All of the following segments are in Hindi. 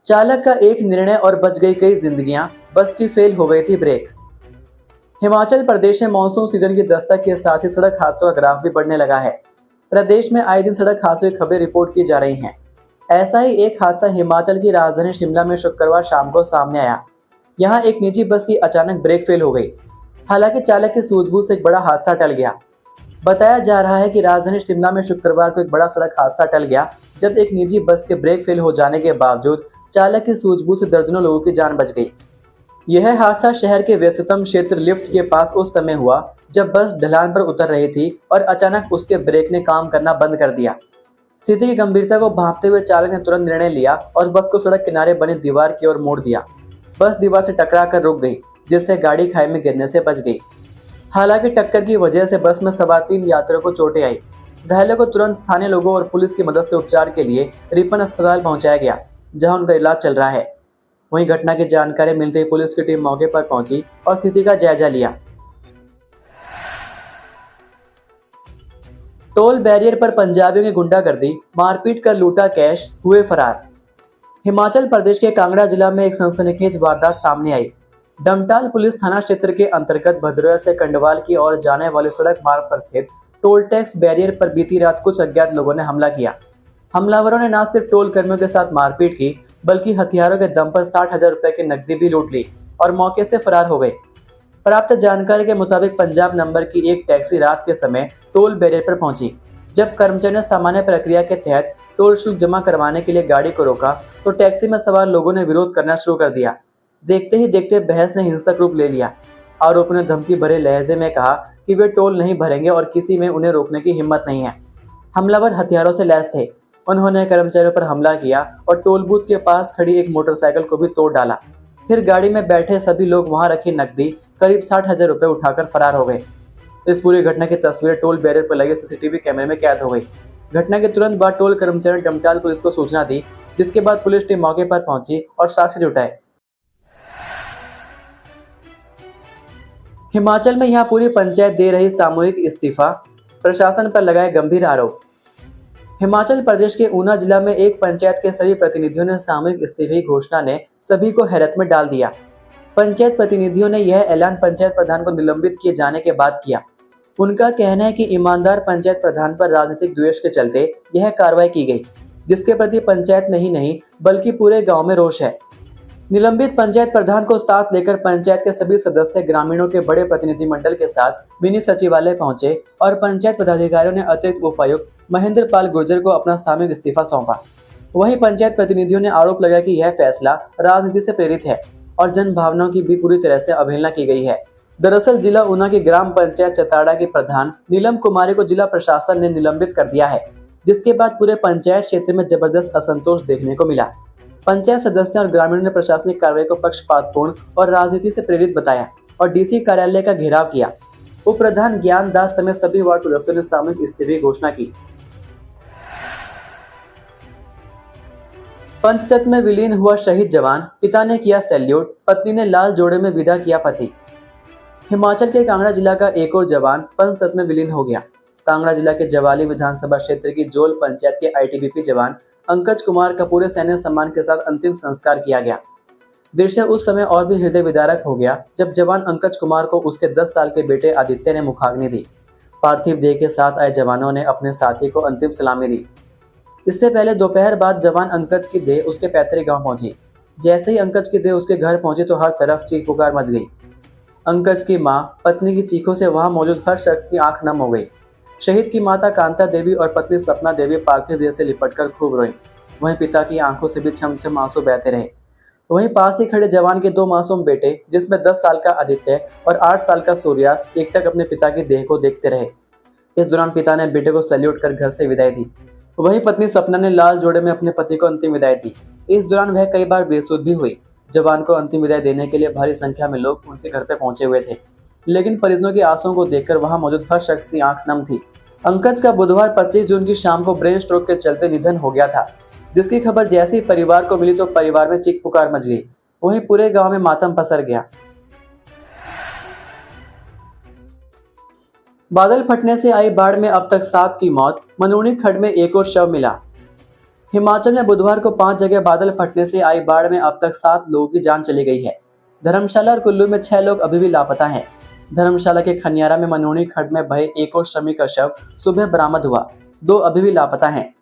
चालक का एक निर्णय और बच गई कई जिंदगियां, बस की फेल हो गई थी ब्रेक। हिमाचल प्रदेश में मानसून सीजन की दस्तक के साथ ही सड़क हादसों का ग्राफ भी बढ़ने लगा है। प्रदेश में आए दिन सड़क हादसों की खबरें रिपोर्ट की जा रही हैं। ऐसा ही एक हादसा हिमाचल की राजधानी शिमला में शुक्रवार शाम को सामने आया। यहाँ एक निजी बस की अचानक ब्रेक फेल हो गई। हालांकि चालक की सूझबूझ से एक बड़ा हादसा टल गया। बताया जा रहा है कि राजधानी शिमला में शुक्रवार को एक बड़ा सड़क हादसा टल गया, जब एक निजी बस के ब्रेक फेल हो जाने के बावजूद चालक की सूझबूझ से दर्जनों लोगों की जान बच गई। यह हादसा शहर के व्यस्ततम क्षेत्र लिफ्ट के पास उस समय हुआ जब बस ढलान पर उतर रही थी और अचानक उसके ब्रेक ने काम करना बंद कर दिया। स्थिति की गंभीरता को भांपते हुए चालक ने तुरंत निर्णय लिया और बस को सड़क किनारे बनी दीवार की ओर मोड़ दिया। बस दीवार से टकरा कर रुक गई, जिससे गाड़ी खाई में गिरने से बच गई। हालांकि टक्कर की वजह से बस में सवार 3 यात्रियों को चोटें आई। घायलों को तुरंत स्थानीय लोगों और पुलिस की मदद से उपचार के लिए रिपन अस्पताल पहुंचाया गया, जहां उनका इलाज चल रहा है। वहीं घटना की जानकारी मिलते ही पुलिस की टीम मौके पर पहुंची और स्थिति का जायजा लिया। टोल बैरियर पर पंजाबियों की गुंडागर्दी, मारपीट कर लूटा कैश, हुए फरार। हिमाचल प्रदेश के कांगड़ा जिला में एक सनसनीखेज वारदात सामने आई। डमटाल पुलिस थाना क्षेत्र के अंतर्गत भद्रोया से कंडवाल की ओर जाने वाले सड़क मार्ग पर स्थित टोल टैक्स बैरियर पर बीती रात कुछ अज्ञात लोगों ने हमला किया। हमलावरों ने न सिर्फ टोल कर्मियों के साथ मारपीट की, बल्कि हथियारों के दम पर 60,000 रुपए की नकदी भी लूट ली और मौके से फरार हो गए। प्राप्त जानकारी के मुताबिक पंजाब नंबर की एक टैक्सी रात के समय टोल बैरियर पर पहुंची। जब कर्मचारी ने सामान्य प्रक्रिया के तहत टोल शुल्क जमा करवाने के लिए गाड़ी को रोका, तो टैक्सी में सवार लोगों ने विरोध करना शुरू कर दिया। देखते ही देखते बहस ने हिंसक रूप ले लिया। आरोपियों ने धमकी भरे लहजे में कहा कि वे टोल नहीं भरेंगे और किसी में उन्हें रोकने की हिम्मत नहीं है। हमलावर हथियारों से लैस थे। उन्होंने कर्मचारियों पर हमला किया और टोल बूथ के पास खड़ी एक मोटरसाइकिल को भी तोड़ डाला। फिर गाड़ी में बैठे सभी लोग वहां रखी नकदी करीब 60,000 रुपए उठाकर फरार हो गए। इस पूरी घटना की तस्वीरें टोल बैरियर पर लगे सीसीटीवी कैमरे में कैद हो गई। घटना के तुरंत बाद टोल कर्मचारी ने डमटाल पुलिस को सूचना दी, जिसके बाद पुलिस टीम मौके पर पहुंची और साक्ष्य जुटाए। हिमाचल में यहां पूरी पंचायत दे रही सामूहिक इस्तीफा, प्रशासन पर लगाए गंभीर आरोप। हिमाचल प्रदेश के ऊना जिला में एक पंचायत के सभी प्रतिनिधियों ने सामूहिक इस्तीफे की घोषणा ने सभी को हैरत में डाल दिया। पंचायत प्रतिनिधियों ने यह ऐलान पंचायत प्रधान को निलंबित किए जाने के बाद किया। उनका कहना है कि ईमानदार पंचायत प्रधान पर राजनीतिक द्वेष के चलते यह कार्रवाई की गई, जिसके प्रति पंचायत में ही नहीं बल्कि पूरे गांव में रोष है। निलंबित पंचायत प्रधान को साथ लेकर पंचायत के सभी सदस्य ग्रामीणों के बड़े प्रतिनिधिमंडल के साथ मिनी सचिवालय पहुंचे और पंचायत पदाधिकारियों ने अतिरिक्त उपायुक्त महेंद्र पाल गुर्जर को अपना सामूहिक इस्तीफा सौंपा। वहीं पंचायत प्रतिनिधियों ने आरोप लगाया कि यह फैसला राजनीति से प्रेरित है और जन भावनाओं की भी पूरी तरह से अवहेलना की गई है। दरअसल जिला ऊना की ग्राम पंचायत चताड़ा की प्रधान नीलम कुमारी को जिला प्रशासन ने निलंबित कर दिया है, जिसके बाद पूरे पंचायत क्षेत्र में जबरदस्त असंतोष देखने को मिला। पंचायत सदस्यों और ग्रामीणों ने प्रशासनिक कार्रवाई को पक्षपातपूर्ण और राजनीति से प्रेरित बताया और डीसी कार्यालय का घेराव किया। उप प्रधान ज्ञान दास समेत सभी वार्ड सदस्यों ने सामूहिक इस्तीफे की घोषणा की। पंचतत्व में विलीन हुआ शहीद जवान, पिता ने किया सैल्यूट, पत्नी ने लाल जोड़े में विदा किया पति। हिमाचल के कांगड़ा जिला का एक और जवान पंचतत्व में विलीन हो गया। कांगड़ा जिला के जवाली विधानसभा क्षेत्र की जोल पंचायत के आईटीबीपी जवान अंकज कुमार का पूरे सैन्य सम्मान के साथ अंतिम संस्कार किया गया। दृश्य उस समय और भी हृदय विदारक हो गया जब जवान अंकज कुमार को उसके 10 साल के बेटे आदित्य ने मुखाग्नि दी। पार्थिव देह के साथ आए जवानों ने अपने साथी को अंतिम सलामी दी। इससे पहले दोपहर बाद जवान अंकज की देह उसके पैतृक गांव पहुंची। जैसे ही अंकज की देह उसके घर पहुंची तो हर तरफ चीख पुकार मच गई। अंकज की मां, पत्नी की चीखों से वहां मौजूद हर शख्स की आंख नम हो गई। शहीद की माता कांता देवी और पत्नी सपना देवी पार्थिव देह से लिपटकर खूब रोईं। वहीं पिता की आंखों से भी छम छम आंसू बहते रहे। वहीं पास ही खड़े जवान के 2 मासूम बेटे, जिसमें 10 साल का आदित्य और 8 साल का सूर्यास, एकटक अपने पिता की देह को देखते रहे। इस दौरान पिता ने बेटे को सैल्यूट कर घर से विदाई दी। वहीं पत्नी सपना ने लाल जोड़े में अपने पति को अंतिम विदाई दी। इस दौरान वह कई बार बेसुध भी हुई। जवान को अंतिम विदाई देने के लिए भारी संख्या में लोग उनके घर पर पहुंचे हुए थे, लेकिन परिजनों की आंसुओं को देखकर वहां मौजूद हर शख्स की आंख नम थी। अंकज का बुधवार 25 जून की शाम को ब्रेन स्ट्रोक के चलते निधन हो गया था, जिसकी खबर जैसे ही परिवार को मिली तो परिवार में चीख पुकार मच गई। वहीं पूरे गांव में मातम पसर गया। बादल फटने से आई बाढ़ में अब तक 7 की मौत, मनूनी खड्ड में एक और शव मिला। हिमाचल में बुधवार को 5 जगह बादल फटने से आई बाढ़ में अब तक 7 लोगों की जान चली गई है। धर्मशाला और कुल्लू में 6 लोग अभी भी लापता हैं। धर्मशाला के खनियारा में मनोनी खड्ड में बहे एक और श्रमिक का शव सुबह बरामद हुआ। 2 अभी भी लापता हैं।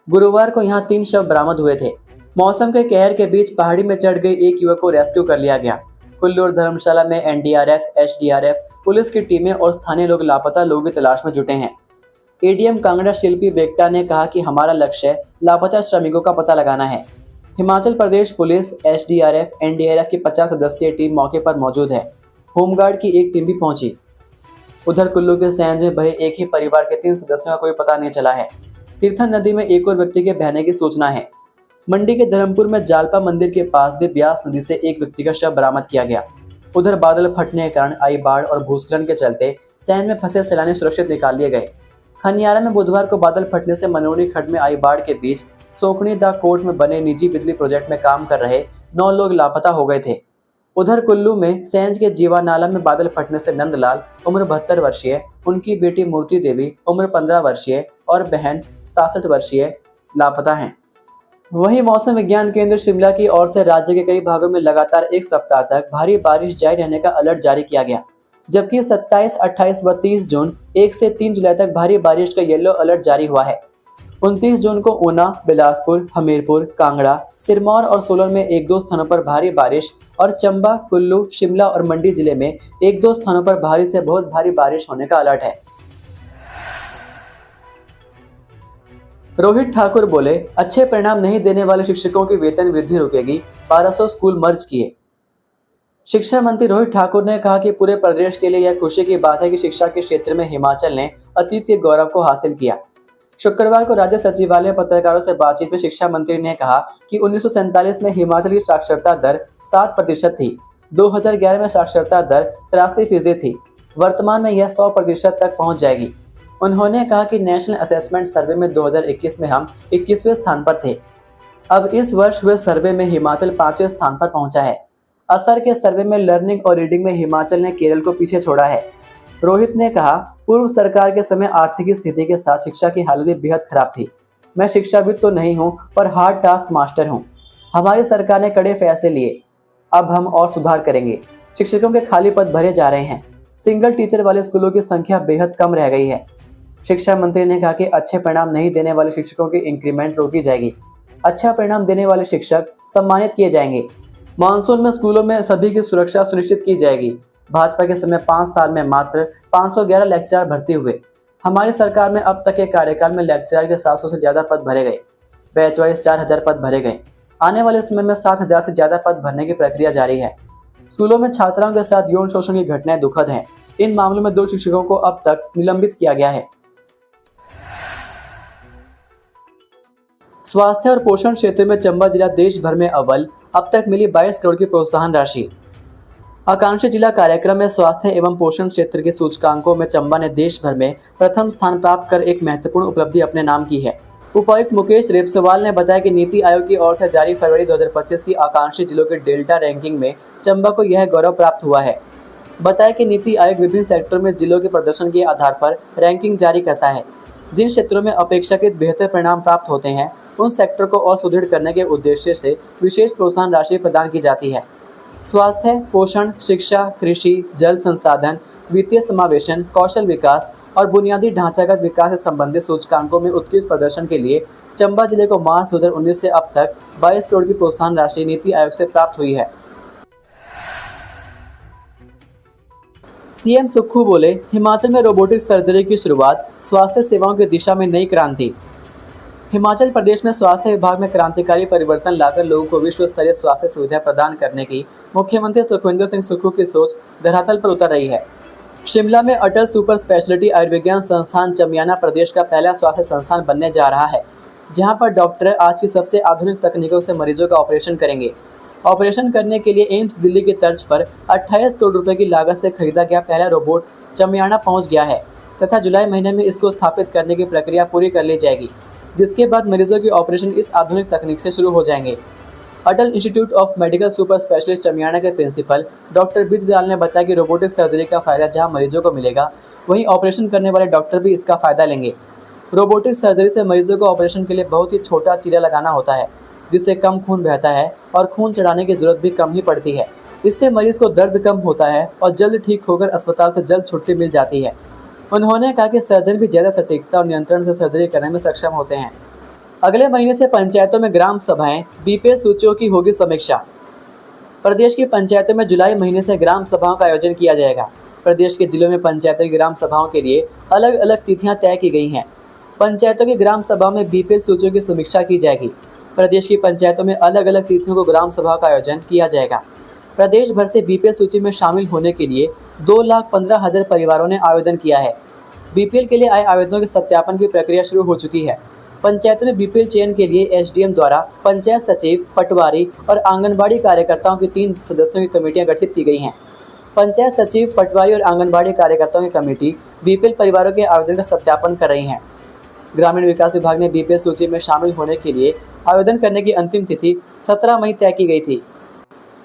गुरुवार को यहां 3 शव बरामद हुए थे। मौसम के कहर के बीच पहाड़ी में चढ़ गई एक युवक को रेस्क्यू कर लिया गया। कुल्लू और धर्मशाला में एनडीआरएफ, एसडीआरएफ, पुलिस की टीमें और स्थानीय लोग लापता लोगों की तलाश में जुटे हैं। एडीएम कांगड़ा शिल्पी बेगटा ने कहा कि हमारा लक्ष्य लापता श्रमिकों का पता लगाना है। Himachal Pradesh police, SDRF, NDRF की 50 सदस्यीय टीम मौके पर मौजूद है। होमगार्ड की एक टीम भी पहुंची। उधर कुल्लू के सैंज में बहे एक ही परिवार के 3 सदस्यों का कोई पता नहीं चला है। तीर्थन नदी में एक और व्यक्ति के बहने की सूचना है। मंडी के धर्मपुर में जालपा मंदिर के पास भी ब्यास नदी से एक व्यक्ति का शव बरामद किया गया। उधर बादल फटने के कारण आई बाढ़ और भूस्खलन के चलते सैंज में फंसे सैलानी सुरक्षित निकाल लिए गए। खनियारा में बुधवार को बादल फटने से मनोनी खड्ड में आई बाढ़ के बीच सोखनी द कोट में बने निजी बिजली प्रोजेक्ट में काम कर रहे 9 लोग लापता हो गए थे। उधर कुल्लू में सैंज के जीवा नाला में बादल फटने से नंदलाल उम्र 72 वर्षीय, उनकी बेटी मूर्ति देवी उम्र 15 वर्षीय और बहन 67 वर्षीय लापता हैं। वहीं मौसम विज्ञान केंद्र शिमला की ओर से राज्य के कई भागों में लगातार 1 सप्ताह तक भारी बारिश जारी रहने का अलर्ट जारी किया गया, जबकि 27, 28 व 30 जून 1 से 3 जुलाई तक भारी बारिश का येलो अलर्ट जारी हुआ है। 29 जून को ऊना, बिलासपुर, हमीरपुर, कांगड़ा, सिरमौर और सोलन में 1-2 स्थानों पर भारी बारिश और चंबा, कुल्लू, शिमला और मंडी जिले में 1-2 स्थानों पर भारी से बहुत भारी बारिश होने का अलर्ट है। रोहित ठाकुर बोले, अच्छे परिणाम नहीं देने वाले शिक्षकों की वेतन वृद्धि रुकेगी, 1200 स्कूल मर्ज किए। शिक्षा मंत्री रोहित ठाकुर ने कहा कि पूरे प्रदेश के लिए यह खुशी की बात है कि शिक्षा के क्षेत्र में हिमाचल ने अद्वितीय गौरव को हासिल किया। शुक्रवार को राज्य सचिवालय में पत्रकारों से बातचीत में शिक्षा मंत्री ने कहा कि 1947 में हिमाचल की साक्षरता दर 60% थी। 2011 में साक्षरता दर 83% थी। वर्तमान में यह 100% तक पहुंच जाएगी। उन्होंने कहा कि नेशनल असेसमेंट सर्वे में 2021 में हम 21वें स्थान पर थे। अब इस वर्ष हुए सर्वे में हिमाचल 5वें स्थान पर पहुंचा है। असर के सर्वे में लर्निंग और रीडिंग में हिमाचल ने केरल को पीछे छोड़ा है। रोहित ने कहा, पूर्व सरकार के समय आर्थिक स्थिति के साथ शिक्षा की हालत भी बेहद खराब थी। मैं शिक्षाविद तो नहीं हूं, पर हार्ड टास्क मास्टर हूं। हमारी सरकार ने कड़े फैसले लिए। अब हम और सुधार करेंगे। शिक्षकों के खाली पद भरे जा रहे हैं। सिंगल टीचर वाले स्कूलों की संख्या बेहद कम रह गई है। शिक्षा मंत्री ने कहा कि अच्छे परिणाम नहीं देने वाले शिक्षकों की इंक्रीमेंट रोकी जाएगी। अच्छा परिणाम देने वाले शिक्षक सम्मानित किए जाएंगे। मानसून में स्कूलों में सभी की सुरक्षा सुनिश्चित की जाएगी। भाजपा के समय 5 साल में मात्र 511 लेक्चरर भर्ती हुए। हमारी सरकार में अब तक के कार्यकाल में लेक्चरर के 700 से ज्यादा पद भरे गए। बैच वाइज 4000 पद भरे गए। आने वाले समय में 7000 से ज्यादा पद भरने की प्रक्रिया जारी है। स्कूलों में छात्राओं के साथ यौन शोषण की घटनाएं दुखद हैं। इन मामलों में 2 शिक्षकों को अब तक निलंबित किया गया है। स्वास्थ्य और पोषण क्षेत्र में चंबा जिला देश भर में अव्वल। अब तक मिली 22 करोड़ की प्रोत्साहन राशि। आकांक्षी जिला कार्यक्रम में स्वास्थ्य एवं पोषण क्षेत्र के सूचकांकों में चंबा ने देश भर में प्रथम स्थान प्राप्त कर एक महत्वपूर्ण उपलब्धि अपने नाम की है। उपायुक्त मुकेश रेपसवाल ने बताया कि नीति आयोग की ओर से जारी फरवरी 2025 की आकांक्षी जिलों के डेल्टा रैंकिंग में चंबा को यह गौरव प्राप्त हुआ है। बताया कि नीति आयोग विभिन्न सेक्टरों में जिलों के प्रदर्शन के आधार पर रैंकिंग जारी करता है। जिन क्षेत्रों में अपेक्षाकृत बेहतर परिणाम प्राप्त होते हैं, उन सेक्टर को और सुदृढ़ करने के उद्देश्य से विशेष प्रोत्साहन राशि प्रदान की जाती है। स्वास्थ्य, पोषण, शिक्षा, कृषि, जल संसाधन, वित्तीय समावेशन, कौशल विकास और बुनियादी ढांचागत विकास से संबंधित सूचकांकों में उत्कृष्ट प्रदर्शन के लिए चंबा जिले को मार्च 2019 से अब तक 22 करोड़ की प्रोत्साहन राशि नीति आयोग से प्राप्त हुई है। सीएम सुक्खू बोले, हिमाचल में रोबोटिक सर्जरी की शुरुआत, स्वास्थ्य सेवाओं की दिशा में नई क्रांति। हिमाचल प्रदेश में स्वास्थ्य विभाग में क्रांतिकारी परिवर्तन लाकर लोगों को विश्व स्तरीय स्वास्थ्य सुविधा प्रदान करने की मुख्यमंत्री सुखविंदर सिंह सुक्खू की सोच धरातल पर उतर रही है। शिमला में अटल सुपर स्पेशलिटी आयुर्विज्ञान संस्थान चमियाना प्रदेश का पहला स्वास्थ्य संस्थान बनने जा रहा है, जहां पर डॉक्टर आज की सबसे आधुनिक तकनीकों से मरीजों का ऑपरेशन करेंगे। ऑपरेशन करने के लिए एम्स दिल्ली की तर्ज पर 28 करोड़ रुपए की लागत से खरीदा गया पहला रोबोट चमियाना पहुंच गया है तथा जुलाई महीने में इसको स्थापित करने की प्रक्रिया पूरी कर ली जाएगी, जिसके बाद मरीजों के ऑपरेशन इस आधुनिक तकनीक से शुरू हो जाएंगे। Atal institute of medical super specialist Chamiyana के प्रिंसिपल डॉक्टर बिजलाल ने बताया कि रोबोटिक सर्जरी का फायदा जहां मरीजों को मिलेगा, वहीं ऑपरेशन करने वाले डॉक्टर भी इसका फायदा लेंगे। रोबोटिक सर्जरी से मरीजों को ऑपरेशन के लिए बहुत ही छोटा चीरा लगाना होता है, जिससे कम खून बहता है और खून चढ़ाने की जरूरत भी कम ही पड़ती है। इससे मरीज को दर्द कम होता है और जल्द ठीक होकर अस्पताल से जल्द छुट्टी मिल जाती है। उन्होंने कहा कि सर्जन भी ज़्यादा सटीकता और नियंत्रण से सर्जरी करने में सक्षम होते हैं। अगले महीने से पंचायतों में ग्राम सभाएं, बीपीएल सूचियों की होगी समीक्षा। प्रदेश की पंचायतों में जुलाई महीने से ग्राम सभाओं का आयोजन किया जाएगा। प्रदेश के जिलों में पंचायतों की ग्राम सभाओं के लिए अलग अलग तिथियां तय की गई हैं। पंचायतों की ग्राम सभाओं में बीपीएल सूचियों की समीक्षा की जाएगी। प्रदेश की पंचायतों में अलग अलग तिथियों को ग्राम सभा का आयोजन किया जाएगा। प्रदेश भर से बीपीएल सूची में शामिल होने के लिए 2,15,000 परिवारों ने आवेदन किया है। बीपीएल के लिए आए आवेदनों के सत्यापन की प्रक्रिया शुरू हो चुकी है। पंचायतों में बीपीएल चयन के लिए एसडीएम द्वारा पंचायत सचिव, पटवारी और आंगनबाड़ी कार्यकर्ताओं की 3 सदस्यों की कमेटियां गठित की गई हैं। पंचायत सचिव, पटवारी और आंगनबाड़ी कार्यकर्ताओं की कमेटी बीपीएल परिवारों के आवेदन का सत्यापन कर रही हैं। ग्रामीण विकास विभाग ने बीपीएल सूची में शामिल होने के लिए आवेदन करने की अंतिम तिथि 17 मई तय की गई थी।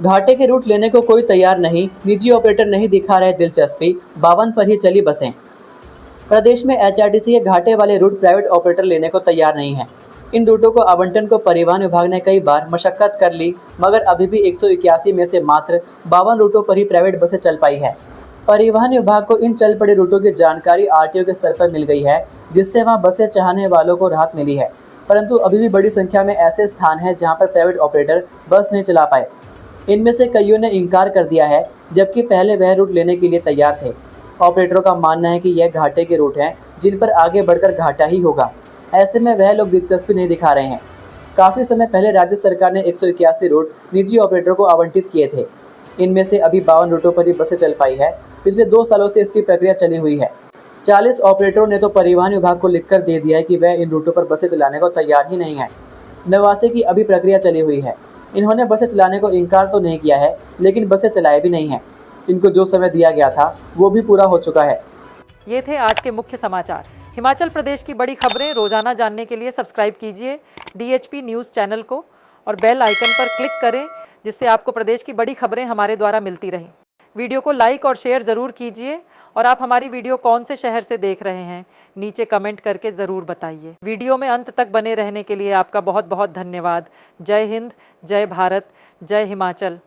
घाटे के रूट लेने को कोई तैयार नहीं, निजी ऑपरेटर नहीं दिखा रहे दिलचस्पी, 52 पर ही चली बसें। प्रदेश में एचआरटीसी के घाटे वाले रूट प्राइवेट ऑपरेटर लेने को तैयार नहीं है। इन रूटों को आवंटन को परिवहन विभाग ने कई बार मशक्कत कर ली, मगर अभी भी 181 में से मात्र 52 रूटों पर ही प्राइवेट बसें चल पाई है। परिवहन विभाग को इन चल पड़े रूटों की जानकारी आरटीओ के स्तर पर मिल गई है, जिससे वहां बसें चाहने वालों को राहत मिली है। परंतु अभी भी बड़ी संख्या में ऐसे स्थान हैं जहां पर प्राइवेट ऑपरेटर बस नहीं चला पाए। इनमें से कईयों ने इनकार कर दिया है, जबकि पहले वह रूट लेने के लिए तैयार थे। ऑपरेटरों का मानना है कि यह घाटे के रूट हैं जिन पर आगे बढ़कर घाटा ही होगा। ऐसे में वह लोग दिलचस्पी नहीं दिखा रहे हैं। काफ़ी समय पहले राज्य सरकार ने 181 रूट निजी ऑपरेटरों को आवंटित किए थे। इनमें से अभी 52 रूटों पर ही बसें चल पाई है। पिछले 2 सालों से इसकी प्रक्रिया चली हुई है। 40 ऑपरेटरों ने तो परिवहन विभाग को लिखकर दे दिया है कि वह इन रूटों पर बसें चलाने को तैयार ही नहीं है। 89 की अभी प्रक्रिया चली हुई है। इन्होंने बसें चलाने को इनकार तो नहीं किया है, लेकिन बसें चलाए भी नहीं हैं। इनको जो समय दिया गया था वो भी पूरा हो चुका है। ये थे आज के मुख्य समाचार। हिमाचल प्रदेश की बड़ी खबरें रोजाना जानने के लिए सब्सक्राइब कीजिए DHP न्यूज़ चैनल को और बेल आइकन पर क्लिक करें, जिससे आपको प्रदेश की बड़ी खबरें हमारे द्वारा मिलती रहें। वीडियो को लाइक और शेयर ज़रूर कीजिए और आप हमारी वीडियो कौन से शहर से देख रहे हैं नीचे कमेंट करके ज़रूर बताइए। वीडियो में अंत तक बने रहने के लिए आपका बहुत बहुत धन्यवाद। जय हिंद, जय भारत, जय हिमाचल।